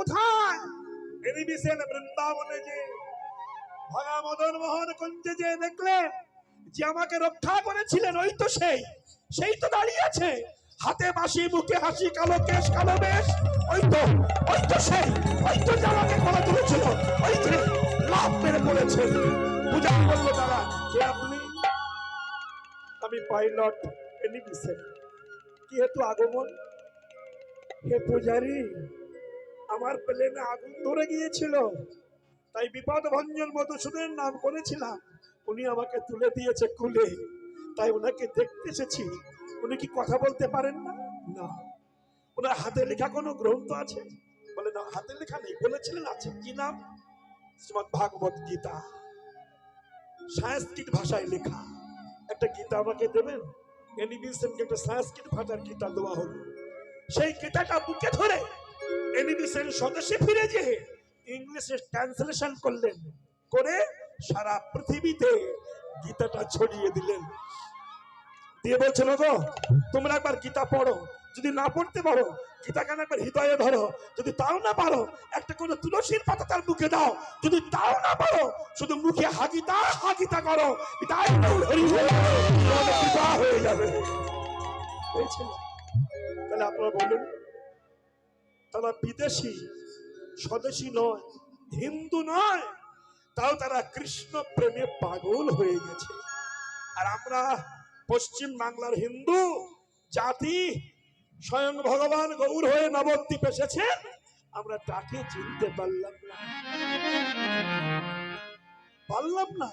কোথায়? এনি বিশেন বৃন্দাবনে যে ভাগা মদন মোহন কুঞ্জে যে দেখলেন যে আমাকে রক্ষা করেছিলেন, ওই তো সেই তো দাঁড়িয়ে আছে, হাতে বাঁশি, মুখে হাসি, কালো কেশ কালো বেশ, ওই তো যে আমাকে গলা তুলেছিল, ওই যে লাভ মেরে পড়েছে। পূজা করলো তারা, কে আপনি? আমি পাইলট এনি বিশেন। কি হেতু আগমন? হে পূজারী, আমার প্লেনে আগুন ধরে গিয়েছিল, তাই বিপদ ভঞ্জন মধুসূদনের নাম করেছিলাম। উনি আমাকে তুলে দিয়েছে কুলে, তাই ওনাকে দেখতে এসেছি। উনি কি কথা বলতে পারেন না? না। ওনার হাতে লেখা কোনো গ্রন্থ আছে? বলে না, হাতে লেখা নেই। বলেছিলেন আছে। কি নাম? শ্রীমদ ভাগবত গীতা, সংস্কৃত ভাষায় লেখা একটা গীতা আমাকে দেবেন? এনি বিশেনকে একটা সংস্কৃত ভাষার গীতা দেওয়া হলো। সেই গীতাটা বুকে ধরে এনি বিশেন স্বদেশে ফিরে যে ইংলিশে ট্রান্সলেশন করলেন, করে সারা পৃথিবীতে গীতাটা ছড়িয়ে দিলেন। দিয়ে বলছেন, গো তোমরা একবার গীতা পড়ো, যদি না পড়তে পারো গীতা কেন একবার হৃদয়ে ধরো, যদি তাও না পারো একটা কোনো তুলসীর পাতা তার মুখে দাও, যদি তাও না পারো শুধু মুখে হাগিতা করো, হয়ে যাবে। তাহলে আপনারা বলুন, তারা বিদেশি, স্বদেশী নয়, হিন্দু নয়, তাও তারা কৃষ্ণ প্রেমে পাগল হয়ে গেছে। আর আমরা পশ্চিম বাংলার হিন্দু জাতি, স্বয়ং ভগবান গৌর হয়ে নবদ্বীপ এসেছেন, আমরা তাকে চিনতে পারলাম না।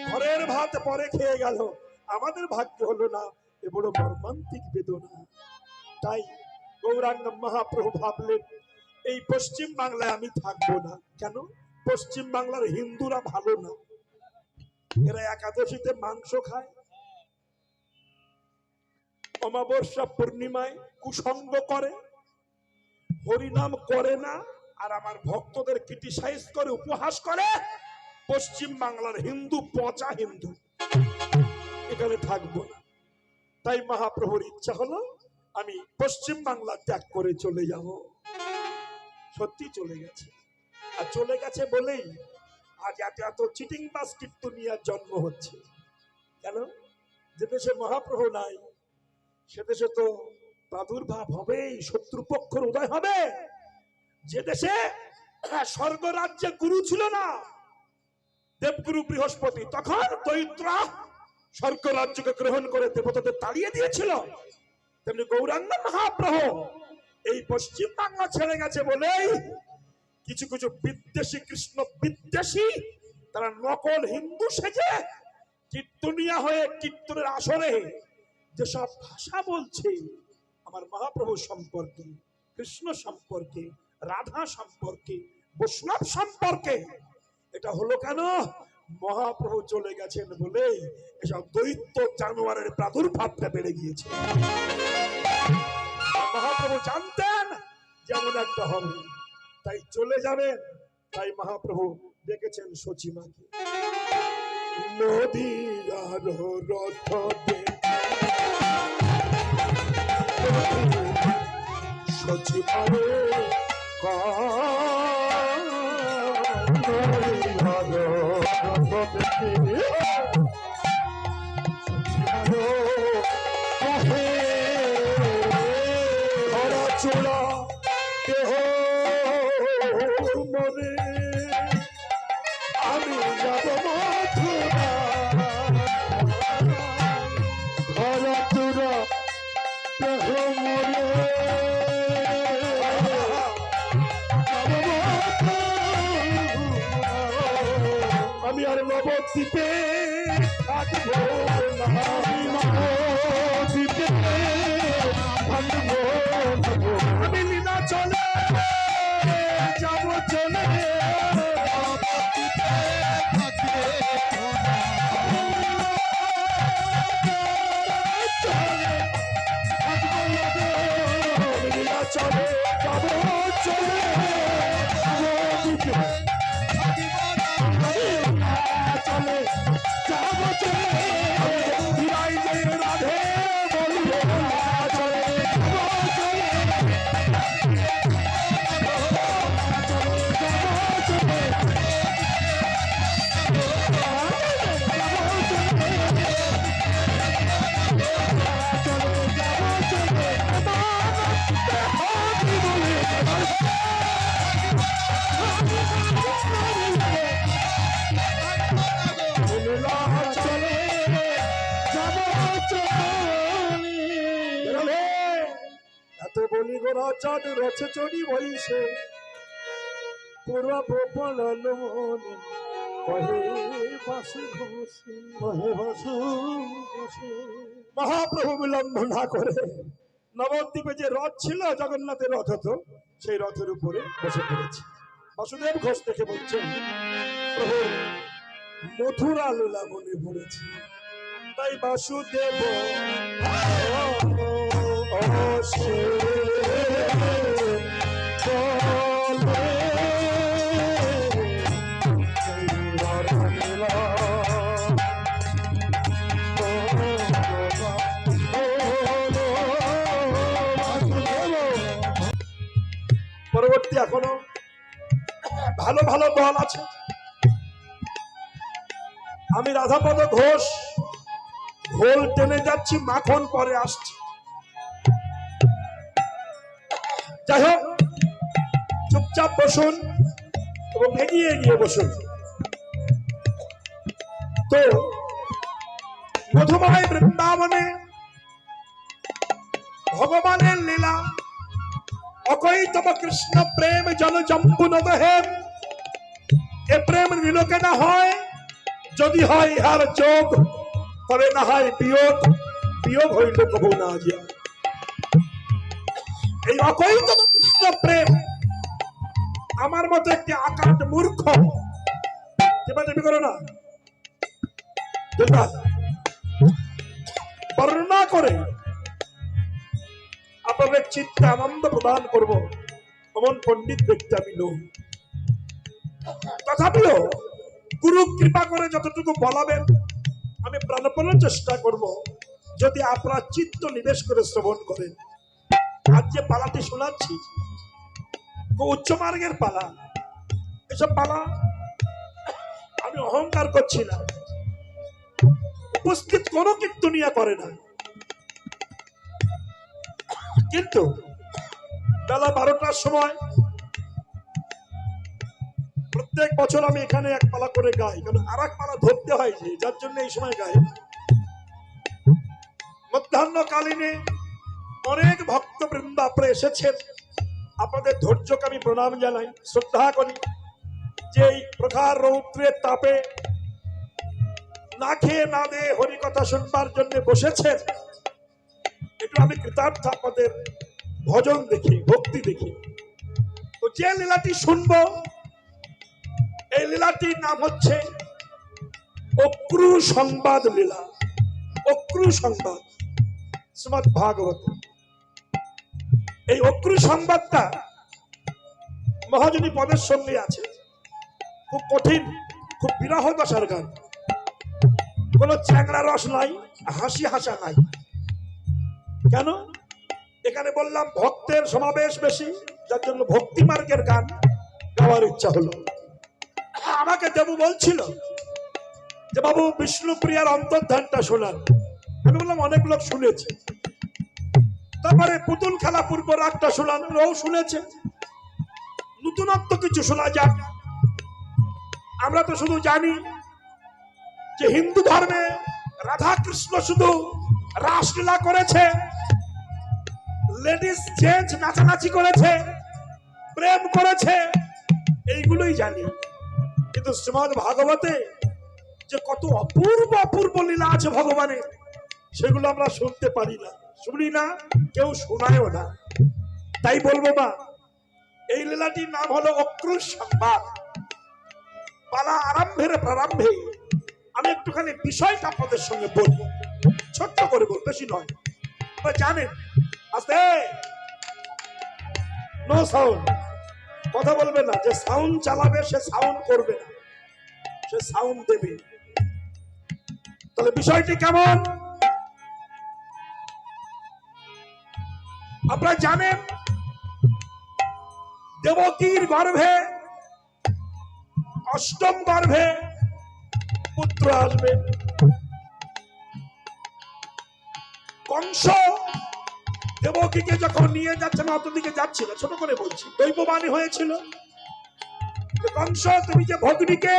ঘরের ভাত পরে খেয়ে গেল, আমাদের ভাগ্য হলো না। এ বড় মর্মান্তিক বেদনা। তাই গৌরাঙ্গ মহাপ্রভু ভাবলেন, এই পশ্চিম বাংলায় আমি থাকবো না। কেন? পশ্চিম বাংলার হিন্দুরা ভালো না। এরা একাদশীতে মাংস খায়, অমাবস্যা পূর্ণিমায় কুসঙ্গ করে, হরিনাম করে না, আর আমার ভক্তদের ক্রিটিসাইজ করে, উপহাস করে। পশ্চিম বাংলার হিন্দু পচা হিন্দু, এখানে থাকবো না। তাই মহাপ্রভুর ইচ্ছা হলো আমি পশ্চিম বাংলা ত্যাগ করে চলে যাব। সত্যি চলে গেছে। আর চলে গেছে বলেই আজ এত চিটিং বাস কীর্তনিয়ার জন্ম হচ্ছে। কেন? যে দেশে মহাপ্রভু নাই সে দেশে তো প্রাদুর্ভাব হবেই, শত্রুপক্ষের উদয় হবে। যে দেশে স্বর্গ রাজ্যে গুরু ছিল না, দেবগুরু বৃহস্পতি, তখন দৈত্রা স্বর্গ রাজ্যকে গ্রহণ করে দেবতাদের তাড়িয়ে দিয়েছিল, তেমনি গৌরাঙ্গ মহাপ্রভু এই পশ্চিম বাংলা ছেড়ে গেছে বলেই কিছু কিছু বিদ্বেষী, কৃষ্ণ বিদ্বেষী, তারা নকল হিন্দু সেজে কীর্তনিয়া হয়ে কীর্তনের আসরে যেসব ভাষা বলছে আমার মহাপ্রভু সম্পর্কে, কৃষ্ণ সম্পর্কে, রাধা সম্পর্কে, বৈষ্ণব সম্পর্কে, এটা হলো কেন? মহাপ্রভু চলে গেছেন বলে এসব দৈত্য জানোয়ারের প্রাদুর্ভাবটা বেড়ে গিয়েছে। মহাপ্রভু জানতেন যেমন একটা হবে, তাই চলে যাবেন। তাই মহাপ্রভু ডেকেছেন সচিমাকে। নদীর রথ সচিমারে চোরা দেহ মরে আমি যাব মথুরা, ধরা চোরা দেহ মরে আমি আর নবদ্বীপে থাকবো না, নবদ্বীপে থাকবো, আমি লীলা চলে যাব চলে চলে যাব চলে চলে যাব চলে রাধে বলবো চলে যাব চলে চাঁদ রছে চড়ি বইছে পূর্ব পলন মনে কহে বাসু ঘোষে কহে বাসু ঘোষে। মহাপ্রভু বিলম্ব না করে নবদ্বীপে যে রথ ছিল, জগন্নাথের রথ হতো, সেই রথের উপরে বসে পড়েছে। বাসুদেব ঘোষ দেখে বলছেন, প্রভু মথুরা লীলা মনে পড়েছে, তাই বাসুদেব পরবর্তী এখনো ভালো ভালো দল আছে। আমি রাধাপদ ঘোষ ঘোল টেনে যাচ্ছি, মাখন পরে আসছি। যাই হোক, চুপচাপ বসুন এবং এগিয়ে এগিয়ে বসুন। তো মধুময় বৃন্দাবনে ভগবানের লীলা, অকৈতব কৃষ্ণ প্রেম জল জম্বু নদহেম। এ প্রেম নিলোকে না হয়, যদি হয় ইহার যোগ, তবে না হয় বিয়োগ, বিয়োগ হইল কবু না যায়। এই অকৈতব কৃষ্ণ প্রেম আমার মতো একটি আকাট মূর্খ টিপাটিপি করো না, বর্ণনা করে আপনাদের চিত্তে আনন্দ প্রদান করব এমন পণ্ডিত ব্যক্তি আমি নই। তথাপিও গুরু কৃপা করে যতটুকু বলাবেন আমি প্রাণপণ চেষ্টা করব, যদি আপনারা চিত্ত নিবেশ করে শ্রবণ করেন। আজ যে পালাটি শোনাচ্ছি উচ্চ মার্গের পালা। এসব পালা আমি অহংকার করছি না, উপস্থিত কোনো কীর্তনিয়া করে না। কিন্তু বেলা 12টার সময় প্রত্যেক বছর আমি এখানে এক পালা করে গাই, কারণ আর এক পালা ধরতে হয়, যে যার জন্য এই সময় গাই। মধ্যাহ্নকালীনে অনেক ভক্তবৃন্দ আপনারা এসেছেন, আপনাদের ধৈর্যকে আমি প্রণাম জানাই, শ্রদ্ধা করি। যে এই প্রখার রৌদ্রের তাপে না খেয়ে না দিয়ে হরিকথা শুনবার জন্য বসেছেন, একটু আমি কৃতার্থ আপনাদের ভজন দেখি, ভক্তি দেখি। তো যে লীলাটি শুনবো, এই লীলাটির নাম হচ্ছে অক্রু সংবাদ লীলা। অক্রু সংবাদ শ্রীমদ্ ভাগবত। এই অক্রু সংবাদটা মহাজনী পদের সঙ্গে আছে। খুব কঠিন, খুব বিরহ দশার গান। কোন চ্যাংড়া রস নাই, হাসি হাসা নাই। কেন? এখানে বললাম ভক্তের সমাবেশ বেশি, যার জন্য ভক্তি মার্গের গান গাওয়ার ইচ্ছা হলো। আমাকে দেবু বলছিল যে বাবু বিষ্ণুপ্রিয়ার অন্তর্ধানটা শোনান। আমি বললাম অনেক লোক শুনেছে। তারপরে পুতুল খেলা পূর্ব রাগটা শোনান, ও শুনেছে। নতুনত্ব কিছু শোনা যাক। আমরা তো শুধু জানি যে হিন্দু ধর্মে রাধা কৃষ্ণ শুধু রাসলীলা করেছে, লেডিস জেন্টস নাচানাচি করেছে, প্রেম করেছে, এইগুলোই জানি। কিন্তু শ্রীমদ্ ভাগবতে যে কত অপূর্ব অপূর্ব লীলা আছে ভগবানের, সেগুলো আমরা শুনতে পারি না, শুনি না, কেউ শোনায়ও না। তাই বলবো মা, এই লীলাটির নাম হলো অক্রুশ সংবাদ। পালা আরম্ভের প্রারম্ভে আমি একটুখানি বিষয়টা আপনাদের সঙ্গে বলবো, ছোট্ট করে বলবো, বেশি নয়। জানেন, আস্তে, নো সাউন্ড, কথা বলবে না। যে সাউন্ড চালাবে সে সাউন্ড করবে না, সে সাউন্ড দেবে। তাহলে বিষয়টি কেমন আপনারা জানেন? দেবকীর গর্ভে, অষ্টম গর্ভে পুত্র আসবে। কংস দেবকীকে যখন নিয়ে যাচ্ছে, না অতদিকে যাচ্ছিল, ছোট করে বলছি, দৈববাণী হয়েছিল যে কংস, তুমি যে ভগ্নীকে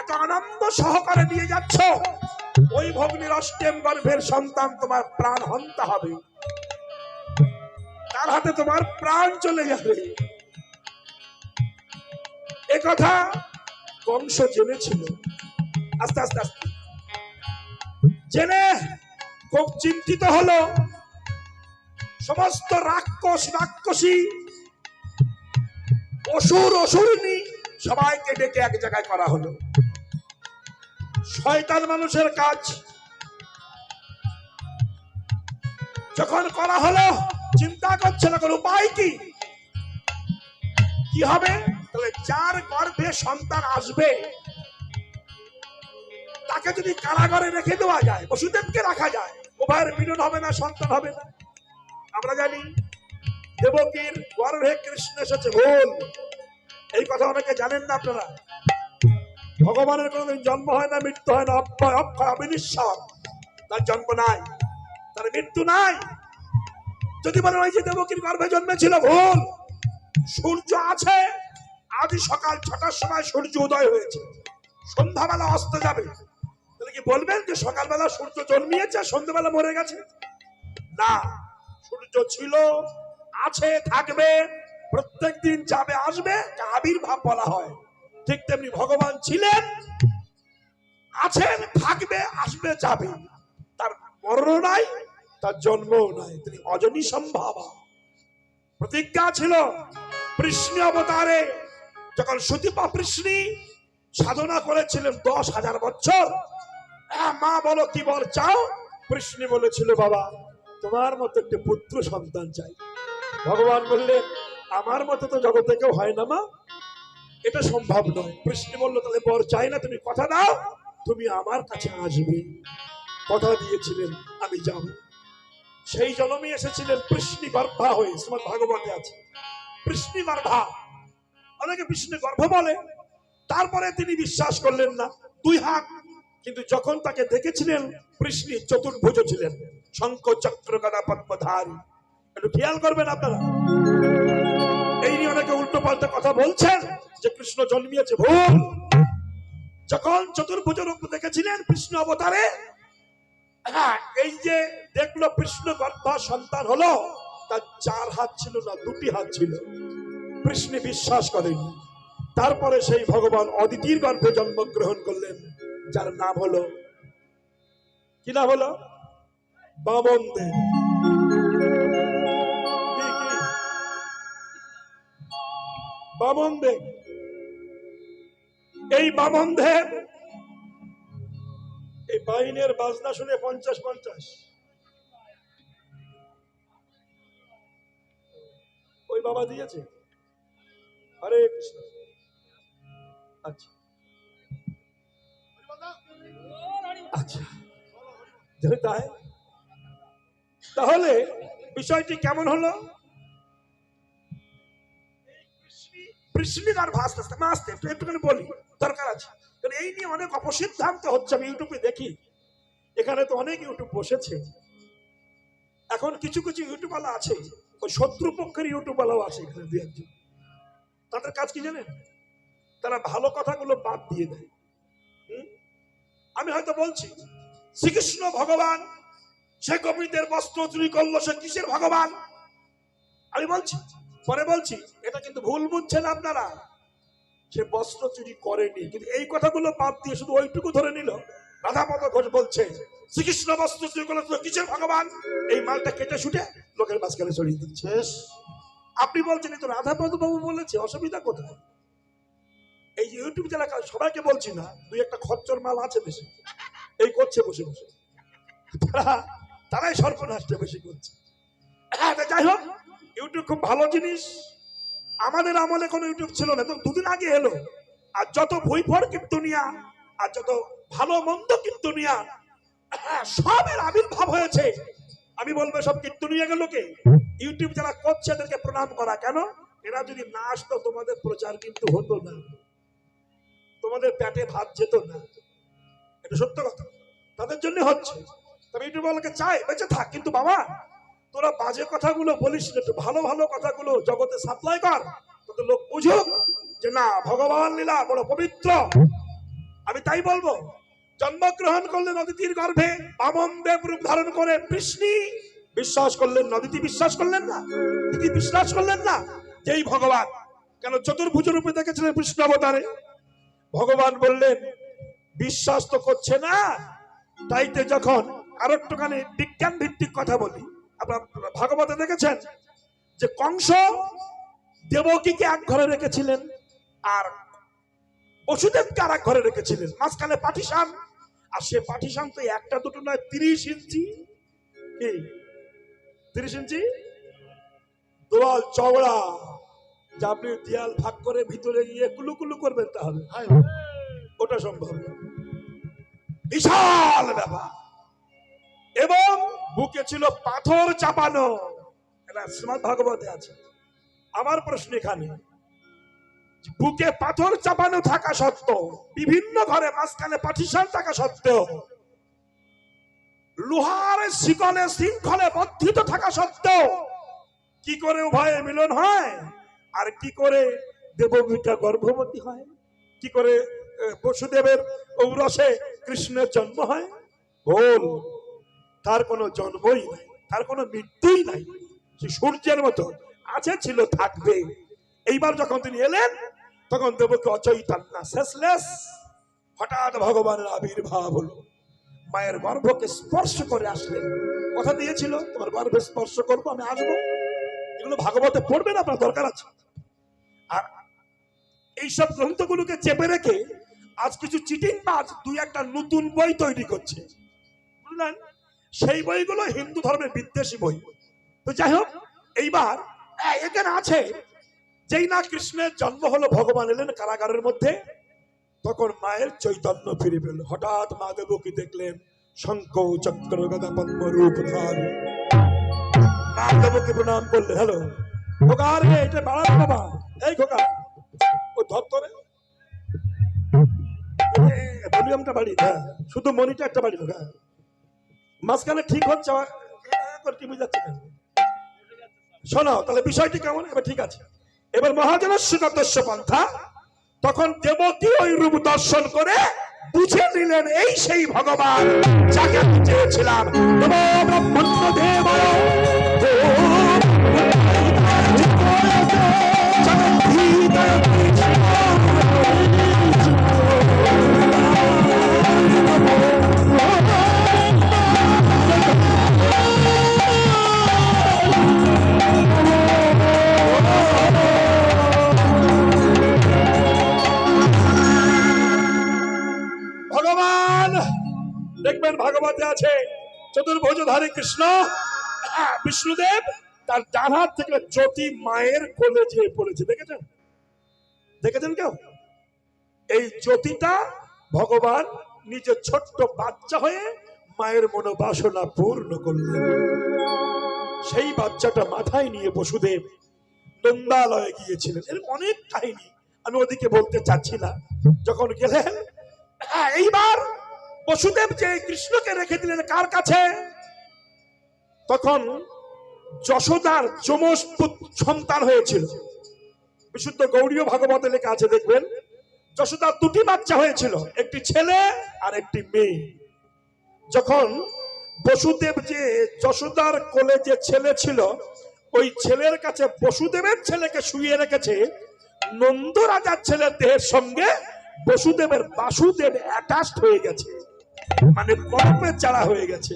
এত আনন্দ সহকারে নিয়ে যাচ্ছ, ওই ভগ্নীর অষ্টম গর্ভের সন্তান তোমার প্রাণ হন্তা হবে। তার হাতে তোমার প্রাণ চলে যাবে। এ কথা কংস জেনেছিল। আস্তে আস্তে আস্তে জেনে খুব চিন্তিত হলো। সমস্ত রাক্ষস রাক্ষসী অসুর অসুরিনী সবাইকে ডেকে এক জায়গায় করা হলো। শয়তান মানুষের কাজ। যখন করা হলো চিন্তা করছে না কোন উপায় কি কি হবে। তাহলে যার গর্ভে সন্তান আসবে তাকে যদি কারাগারে রেখে দেওয়া যায়, বসুদেবকে রাখা যায়, উভয়ের মিলন হবে না, সন্তান হবে না। আমরা জানি দেবকীর গর্ভে কৃষ্ণ এসেছে ভুল, এই কথা অনেকে জানেন না আপনারা। ভগবানের কোনদিন জন্ম হয় না, মৃত্যু হয় না, অক্ষয় অক্ষয় অবিনশ্বর, তার জন্ম নাই, তার মৃত্যু নাই। যদি বলেন ওই যে দেবকীর গর্ভে জন্মেছিল, ভুল। সূর্য আছে, আজ সকাল 6টার সময় সূর্য উদয় হয়েছে, সন্ধ্যাবেলা অস্ত যাবে, তাহলে কি বলবেন যে সকালবেলা সূর্য জন্মিয়েছে সন্ধ্যাবেলা মরে গেছে? না, সূর্য ছিল, আছে, থাকবে, প্রত্যেক দিন যাবে আসবে, আবির্ভাব বলা হয়। ঠিক তেমনি ভগবান ছিলেন, আছেন, থাকবে, আসবে, যাবে, তার মরণ নাই, তার জন্মও নাই, তিনি অজনী সম্ভাবা। প্রতিজ্ঞা ছিল কৃষ্ণ অবতারে, যখন সতীপা কৃষ্ণী সাধনা করেছিলেন 10,000 বছর। মা বলো কি বল চাও? কৃষ্ণী বলেছিল বাবা তোমার মতো একটা পুত্র সন্তান চাই। ভগবান বললেন আমার মতো তো জগতে কেউ হয় না মা, এটা সম্ভব নয়। কৃষ্ণ বলল তাহলে বর চাই না, তুমি কথা দাও তুমি আমার কাছে আসবে। কথা দিয়েছিলেন আমি যাব। সেই জন্মে এসেছিলেন কৃষ্ণ গর্ভা হয়ে, শ্রীমদ্ ভাগবতে আছে কৃষ্ণ গর্ভা, অনেকে কৃষ্ণ গর্ভ বলে। তারপরে তিনি বিশ্বাস করলেন না, 2 হাত। কিন্তু যখন তাকে দেখেছিলেন কৃষ্ণ চতুর্ভুজ ছিলেন, শঙ্খ চক্র গদা পদ্মধারী। একটু খেয়াল করবেন আপনারা, এই নিয়ে অনেকে উল্টো পাল্টা কথা বলছেন যে কৃষ্ণ জন্মিয়েছে, ভুল। যখন চতুর্ভুজ রূপ দেখেছিলেন কৃষ্ণ অবতারে, এই যে দেখলো কৃষ্ণ গর্ভা সন্তান হলো, তার 4 হাত ছিল না, 2টি হাত ছিল। কৃষ্ণ বিশ্বাস করেনি। তারপরে সেই ভগবান অদিতির গর্ভে জন্মগ্রহণ করলেন, যার নাম হলো, কি নাম হলো? বামনদেব। বামনদেব। এই বামনদেব এই বাইনের বাজনা শুনে 50-50 ওই বাবা দিয়েছে। হরে কৃষ্ণ। আচ্ছা আচ্ছা, তাই তাহলে বিষয়টি কেমন হলো? কৃষ্ণিকার ভাষতে আসতে একটুখানি বলি, দরকার আছে। এই নিয়ে অনেক অপসিদ্ধান্ত হচ্ছে, আমি ইউটিউবে দেখি। এখানে তো অনেক ইউটিউব বসেছে, এখন কিছু কিছু ইউটিউবওয়ালা আছে, ওই শত্রুপক্ষের ইউটিউবওয়ালাও আছে এখানে 2-1 জন। তাদের কাজ কি জানেন? তারা ভালো কথাগুলো বাদ দিয়ে দেয়। আমি হয়তো বলছি শ্রীকৃষ্ণ ভগবান, সে গোপীদের বস্ত্র চুরি করলো, সে কিসের ভগবান? আমি বলছি, পরে বলছি এটা কিন্তু ভুল বুঝছেন আপনারা, সে বস্ত্র চুরি করেনি। কিন্তু এই কথাগুলো বাদ দিয়ে শুধু ওইটুকু ধরে নিল। রাধাপদ ঘোষ বলছে শ্রীকৃষ্ণ বস্ত্র চুরি করলো, কিসের ভগবান? এই মালটা কেটে শুটে লোকের মাঝখানে ছড়িয়ে দিচ্ছে। আপনি বলছেন তো রাধাপদ বাবু বলেছে, অসুবিধা কোথায়? এই যে ইউটিউব যারা সবাইকে বলছি না, 2-1টা খচ্চর মাল আছে বেশি, এই করছে বসে বসে, তারাই সর্বনাশটা বেশি করছে। যাই হোক, ইউটিউব খুব ভালো জিনিস। আমাদের আমলে কোনো ইউটিউব ছিল না, তো 2 দিন আগে এলো। আর যত ভুইফর কীর্তনিয়া আর যত ভালো মন্দ কীর্তনিয়া, সবের আবির্ভাব হয়েছে। আমি বলবো সব কীর্তনিয়া গুলোকে ইউটিউব যারা করছে এদেরকে প্রণাম করা। কেন? এরা যদি না আসতো তোমাদের প্রচার কিন্তু হতো না, তোমাদের পেটে ভাত যেত না, এটা সত্য কথা। তাদের জন্য হচ্ছে। তবে ইউটিউব ওয়ালাকে চাই বেঁচে থাক, কিন্তু বাবা তোরা বাজে কথাগুলো বলিস না, একটু ভালো ভালো কথাগুলো জগতে সাপ্লাই কর, তোদের লোক বুঝুক যে না ভগবান লীলা বড় পবিত্র। আমি তাই বলবো, জন্মগ্রহণ করলেন অদিতির গর্ভে বামনদেব রূপ ধারণ করে কৃষ্ণ, বিশ্বাস করলেন না? দিদি বিশ্বাস করলেন না? দিদি বিশ্বাস করলেন না যে এই ভগবান? কেন চতুর্ভুজ রূপে দেখেছিলেন কৃষ্ণ অবতারে। ভগবান বললেন বিশ্বাস তো করছে না, তাইতে যখন আর একটুখানি বিজ্ঞান ভিত্তিক কথা বলি, আপনার ভাগবতে দেখেছেন যে কংস দেবকীকে এক ঘরে রেখেছিলেন আর বসুদেবকে আর এক ঘরে রেখেছিলেন, মাঝখানে পাটিসান। আর সে পাটিসান তো একটা দুটো নয়, 30 ইঞ্চি। কি 30 ইঞ্চি দেওয়াল চওড়া, যা আপনি দেয়াল ভাগ করে ভিতরে গিয়ে কুলুকুলু করবেন তাহলে ওটা সম্ভব না। বিশাল ব্যাপার। এবং বুকে ছিল পাথর চাপানো, এটা শ্রীমদ্ ভাগবতে আছে। আমার প্রশ্ন এখানে, বুকে পাথর চাপানো থাকা সত্ত্বেও, বিভিন্ন ঘরে মাঝখানে পাটিসান থাকা সত্ত্বেও, লোহার শিকলে শৃঙ্খলে বর্ধিত থাকা সত্ত্বেও কি করে উভয়ে মিলন হয়? আর কি করে দেবকীটা গর্ভবতী হয়? কি করে বসুদেবের ঔরসে কৃষ্ণের জন্ম হয়? বল, তার কোনো জন্মই নাই, তার কোনো মৃত্যুই নাই। সে সূর্যের মতো আছে, ছিল, থাকবে। এইবার যখন তিনি এলেন তখন দেবকী অচৈতন্য, শেষলেস। হঠাৎ ভগবানের আবির্ভাব হলো, মায়ের গর্ভকে স্পর্শ করে আসলেন। কথা দিয়েছিল তোমার গর্ভে স্পর্শ করবো, আমি আসবো। এগুলো ভাগবতে পড়বেন, আপনার দরকার আছে। আর এইসব গ্রন্থগুলোকে চেপে রেখে আজ কিছু চিটিং বাজ দুই একটা নতুন বই তৈরি করছে, বুঝলেন? সেই বইগুলো হিন্দু ধর্মের বিদ্বেষী বই। তো যাই হোক, এইবার এখানে আছে, যেই না কৃষ্ণের জন্ম হলো, ভগবান এলেন কারাগারের মধ্যে, তখন মায়ের চৈতন্য ফিরে পেল। হঠাৎ মা দেবকী দেখলেন শঙ্খ চক্র গদা পদ্ম রূপ ধারী। মা দেবকী প্রণাম করলেন। হ্যালো খোকা, রে এটা বাড়ানো বাবা, এই খোকা ও ধরে ভলিউমটা বাড়ি, হ্যাঁ শুধু মনিটর একটা বাড়ি, হ্যাঁ মাঝখানে ঠিক হচ্ছে, টিভি যাচ্ছে কেন? শোনো তাহলে বিষয়টি কেমন, এবার ঠিক আছে। এবার মহাজনস্য দর্শ পন্থা, তখন দেবকী ওই রূপ দর্শন করে বুঝে নিলেন এই সেই ভগবান যাকে আমি চেয়েছিলাম। দেব দেখবেন ভাগবতে আছে, চতুর্ভুজধারী কৃষ্ণ বিষ্ণুদেব তার ডান হাত থেকে জ্যোতি মায়ের কোলে যেয়ে পড়েছে। দেখেছেন? দেখেছেন কেউ? এই জ্যোতিটা ভগবান নিজের ছোট্ট বাচ্চা হয়ে মায়ের মনোবাসনা পূর্ণ করলেন। সেই বাচ্চাটা মাথায় নিয়ে বসুদেব নন্দালয়ে গিয়েছিলেন। এর অনেক কাহিনী, আমি ওদিকে বলতে চাচ্ছি না। যখন গেলেন, এইবার বসুদেব যে কৃষ্ণকে রেখে দিলেন কার কাছে? তখন যশোদার যমজ সন্তান হয়েছিল। বিশুদ্ধ গৌড়ীয় ভাগবতে লেখা আছে, দেখবেন যশোদার দুটি বাচ্চা হয়েছিল, একটি ছেলে আর একটি মেয়ে। যখন বসুদেব যে যশোদার কোলে যে ছেলে ছিল, ওই ছেলের কাছে বসুদেবের ছেলেকে শুইয়ে রেখেছে, নন্দ রাজার ছেলের দেহের সঙ্গে বসুদেবের বাসুদেব অ্যাটাচড হয়ে গেছে, মানে গর্ভে চারা হয়ে গেছে।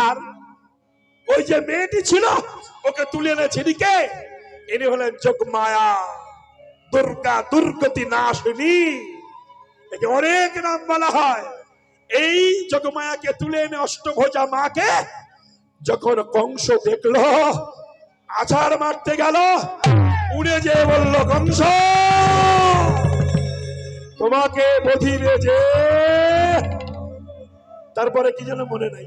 আর ওই যে মেয়েটি ছিল, ওকে তুলে এনেছে কে? ইনি হলেন যোগমায়া, দুর্গা, দুর্গতি নাশিনী। একে অনেক নাম বলা হয়। এই যোগমায়াকে তুলে এনে অষ্টভুজা মাকে যখন কংস দেখলো, আছাড় মারতে গেল, উড়ে যেয়ে বলল, কংস তোমাকে বধিবে যে। তারপরে কি যেন মনে নাই,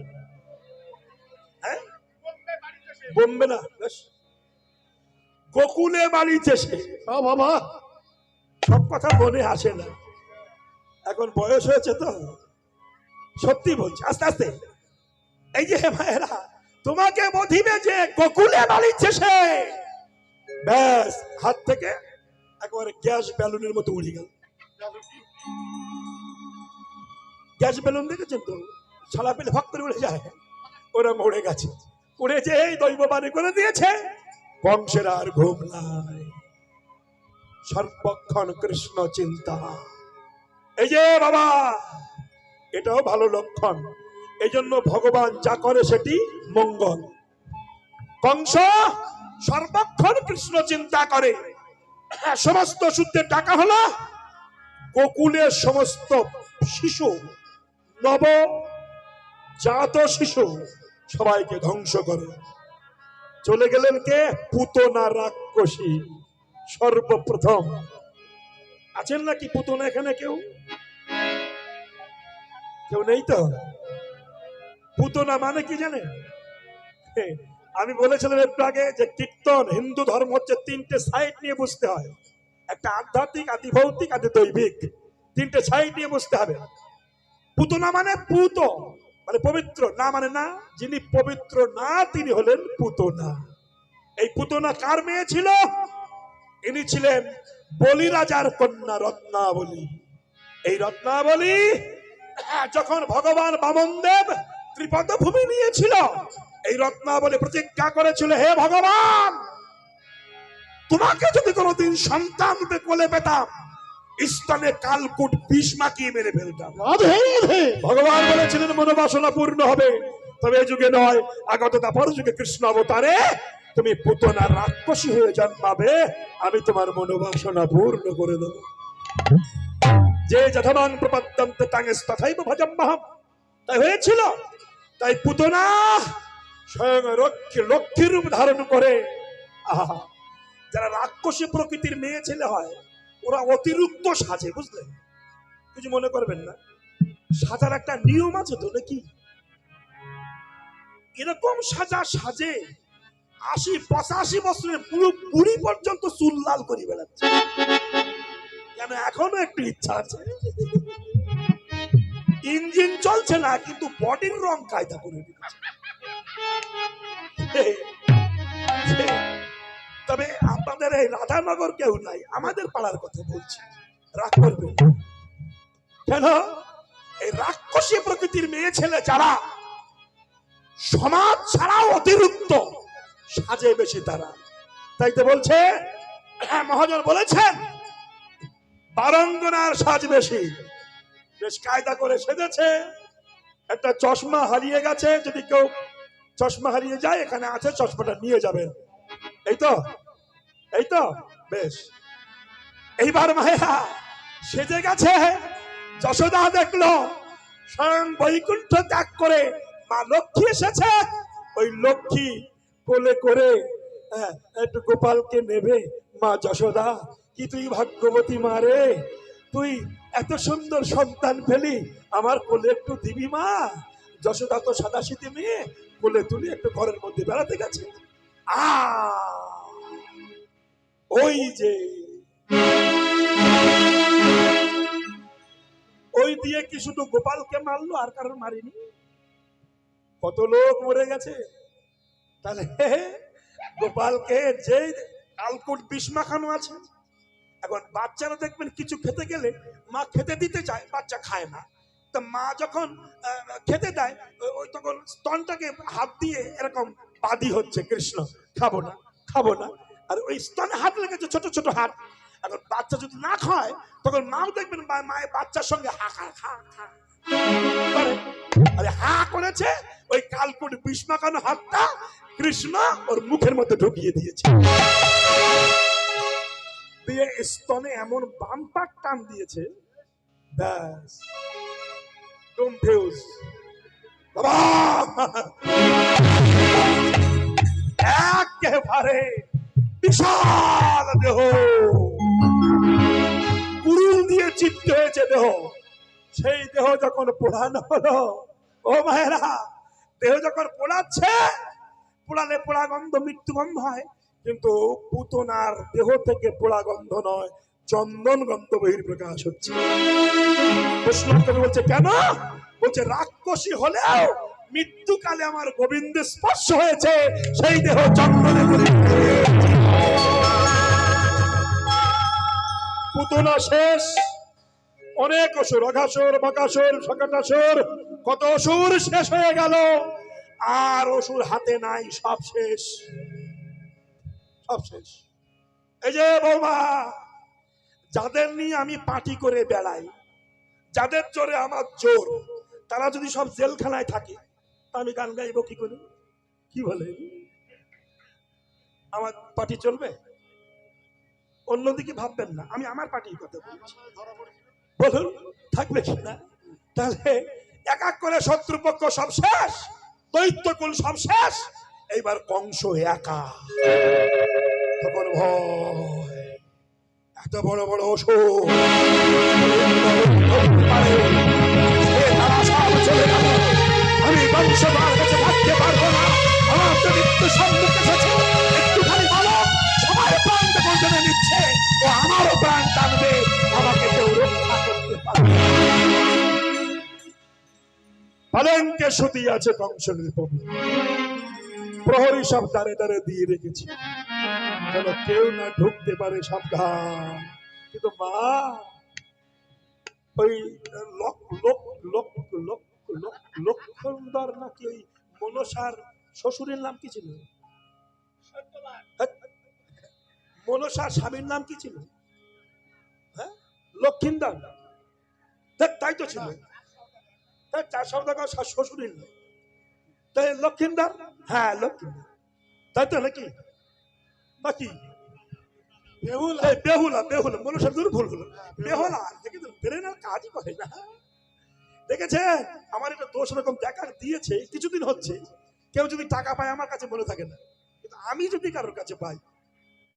হ্যাঁ বোম্বে না, গোকুলে বাড়িতে সে। বাবা সব কথা মনে আসে না, এখন বয়স হয়েছে তো। সত্যি বলছি, আস্তে আস্তে। এই যে মায়েরা তোমাকে বধিবে যে, গোকুলে বাড়িছে সে। ব্যাস, হাত থেকে একেবারে গ্যাস বেলুনের মতো উড়ে গেল। গ্যাস বেলুন দেখেছেন তো, ছাড়া পেলে ভাগ করে উড়ে যায়, ওরা মরে গেছে। উড়ে যে দৈববাণী করে দিয়েছে, বংশের আর ঘুম নাই, সর্বক্ষণ কৃষ্ণ চিন্তা। এই যে বাবা, এটাও ভালো লক্ষণ। এই জন্য ভগবান যা করে সেটি মঙ্গল। কংস সর্বক্ষণ কৃষ্ণ চিন্তা করে। সমস্ত সূত্রের টাকা হলো গোকুলের সমস্ত শিশু, নব জাত শিশু সবাইকে ধ্বংস করে। চলে গেলেন কে? পুতনা রাক্ষসী। সর্বপ্রথম আছেন নাকি পুতনা এখানে? কেউ কেউ নেই তো? পুতনা মানে কি জানেন? আমি বলেছিলাম একটু আগে যে কীর্তন, হিন্দু ধর্ম হচ্ছে তিনটে সাইড নিয়ে বুঝতে হয়। একটা আধ্যাত্মিক, আদি ভৌতিক, আদি দৈবিক, তিনটে সাইড নিয়ে বুঝতে হবে। পুতনা মানে পুত মানে পবিত্র, না মানে না। যিনি পবিত্র না তিনি হলেন পুতনা। এই পুতনা কার মেয়ে ছিল? ইনি ছিলেন বলি রাজার কন্যা রত্নাবলী। এই রত্নাবলী যখন ভগবান বামনদেব ত্রিপদ ভূমি নিয়েছিল, এই রত্নাবলী প্রতিজ্ঞা করেছিল, হে ভগবান, তোমাকে যদি কোনোদিন সন্তান কোলে পেতাম, স্তনে কালকুট বিষ মাখিয়ে মেরে ফেলতাম। ভগবান বলেছিলেন মনোবাসনা পূর্ণ হবে, তবে এই যুগে নয়, আগত তারপর যুগে কৃষ্ণ অবতারে তুমি পুতনা রাক্ষসী হয়ে জন্মাবে, আমি তোমার মনোবাসনা পূর্ণ করে দেব। যে যথাবান প্রপদ্যন্তে তাঙ্গেস তথাইব ভজম্মহম, তাই হয়েছিল। তাই পুতনা স্বয়ং লক্ষ্মীর রূপ ধারণ করে। আহা, যারা রাক্ষসী প্রকৃতির মেয়ে ছেলে হয় ওরা অতিরিক্ত সাজে, বুঝলেন? কিছু মনে করবেন না, সাজার একটা নিয়ম আছে তো নাকি? এরকম সাজা সাজে ৮০-৮৫ বছরের পুরো বুড়ি পর্যন্ত চুল লাল করে বেড়াচ্ছে। কেন? এখনো একটু ইচ্ছা আছে। ইঞ্জিন চলছে না কিন্তু বডির রং কায়দা করে দিচ্ছে। তবে আপনাদের এই রাধানগর কেউ নাই, আমাদের পাড়ার কথা বলছি, রাগ করবেন কেন? এই রাক্ষসী প্রকৃতির মেয়ে ছেলে যারা সমাজ ছাড়াও অতিরিক্ত সাজে বেশি, তারা তাই তো বলছে, মহাজন বলেছেন বারঙ্গনার সাজ বেশি। বেশ কায়দা করে সেজেছে। একটা চশমা হারিয়ে গেছে, যদি কেউ চশমা হারিয়ে যায় এখানে আছে, চশমাটা নিয়ে যাবেন। এই তো, এই তো, বেশ। এইবার মায়েরা সেজে গেছে। যশোদা দেখলো স্বয়ং বৈকুণ্ঠ ত্যাগ করে মা লক্ষ্মী এসেছে। ওই লক্ষ্মী কোলে করে একটু গোপালকে নেবে। মা যশোদা, কি তুই ভাগ্যবতী মা রে, তুই এত সুন্দর সন্তান পেলি, আমার কোলে একটু দিবি মা? যশোদা তো সাদাসিধে মেয়ে, কোলে তুলি একটু ঘরের মধ্যে বেড়াতে গেছে। ওই যে ওই দিয়ে কি শুধু গোপালকে মারলো আর কারণ মারিনি? কত লোক মরে গেছে। তাহলে গোপালকে যে কালকুট বিষ মাখানো আছে। এখন বাচ্চারা দেখবেন কিছু খেতে গেলে মা খেতে দিতে চায়, বাচ্চা খায় না। তো মা যখন খেতে দেয় ওই তখন স্তনটাকে হাত দিয়ে এরকম বাদি হচ্ছে, কৃষ্ণ খাবো না, খাবো না। আর ওই স্তনে হাত লেগেছে, ছোট ছোট হাত। এখন বাচ্চা যদি না খায় তখন মাও দেখবেন মায়ের বাচ্চার সঙ্গে হা খা খা খা আরে হা করেছে, ওই কালকুট বিষ মাখানো হাতটা কৃষ্ণ ওর মুখের মধ্যে ঢুকিয়ে দিয়েছে। দিয়ে স্তনে এমন বাম্পার টান দিয়েছে, ব্যাস কনফিউজ। বাবা একেবারে বিশাল দেহ, কুড়ুল দিয়ে চিত্ত হয়েছে দেহ। সেই দেহ যখন পোড়ানো হলো, ও মায়েরা, দেহ যখন পোড়াচ্ছে, পোড়ালে পোড়া গন্ধ, মৃত্যু গন্ধ হয়। কিন্তু পুতনার দেহ থেকে পোড়া গন্ধ নয়, চন্দন গন্ধ বহির প্রকাশ হচ্ছে। প্রশ্ন বলছে কেন? বলছে রাক্ষসী হলেও মৃত্যুকালে আমার গোবিন্দ স্পর্শ হয়েছে, সেই দেহ চন্দনে পুতনা শেষ। অনেক অসুর, অঘাসুর, বকাসুর, শকাটাসুর, কত অসুর শেষ হয়ে গেল। আর অসুর হাতে নাই, সব শেষ, সব শেষ। এই যে বৌমা, যাদের নিয়ে আমি পার্টি করে বেড়াই, যাদের জোরে আমার জোর, তারা যদি সব জেলখানায় থাকে, তা আমি গান গাইবো কি করে? কি বলে, আমার পার্টি চলবে? অন্যদিকে ভাববেন না, আমি আমার পার্টির কথা বলছি, বলুন থাকবে কিনা? তাহলে এক এক করে শত্রুপক্ষ সব শেষ, দৈত্যকুল সব শেষ, এইবার কংস একা। তখন ভয়, এত বড় বড় অসুর, তারা সব চলে গেল, আমি বংশধর কাছে থাকতে পারবো না, আমার তো মৃত্যু সম্মুখে এসেছে, একটুখানি বলো, সবাই প্রাণ যখন টেনে নিচ্ছে, ও আমারও প্রাণ টানবে, আমাকে কেউ রক্ষা করতে পারবে না। পালঙ্কে শুতি আছে কংসের প্রভু, প্রহরী সব দাঁড়ে দাঁড়ে দিয়ে রেখেছি, যেন কেউ না ঢুকতে পারে, সাবধান। কিন্তু মা, ওই লোক লোক লোক লোক লোক লক্ষণদর নাকি ওই মনসার শ্বশুরের নাম কি ছিল? মনসার স্বামীর নাম কি ছিল? হ্যাঁ, লক্ষিন্দর, তাই তো ছিল। চার সপ্তাহ শ্বশুরের নাম, তাই লক্ষিন্দর। হ্যাঁ লক্ষিন্দর, তাই তো নাকি? নাকি বেহুলা, বেহুলা, বেহুলা, মনসার দূর ভুল হলো, বেহুলা। দেখে তো ব্রেন আর কাজই করে না। দেখেছে, আমার এটা দোষ রকম দেখা দিয়েছে, কিছুদিন হচ্ছে। কেউ যদি টাকা পায় আমার কাছে বলে থাকে না, কিন্তু আমি যদি কারোর কাছে পাই,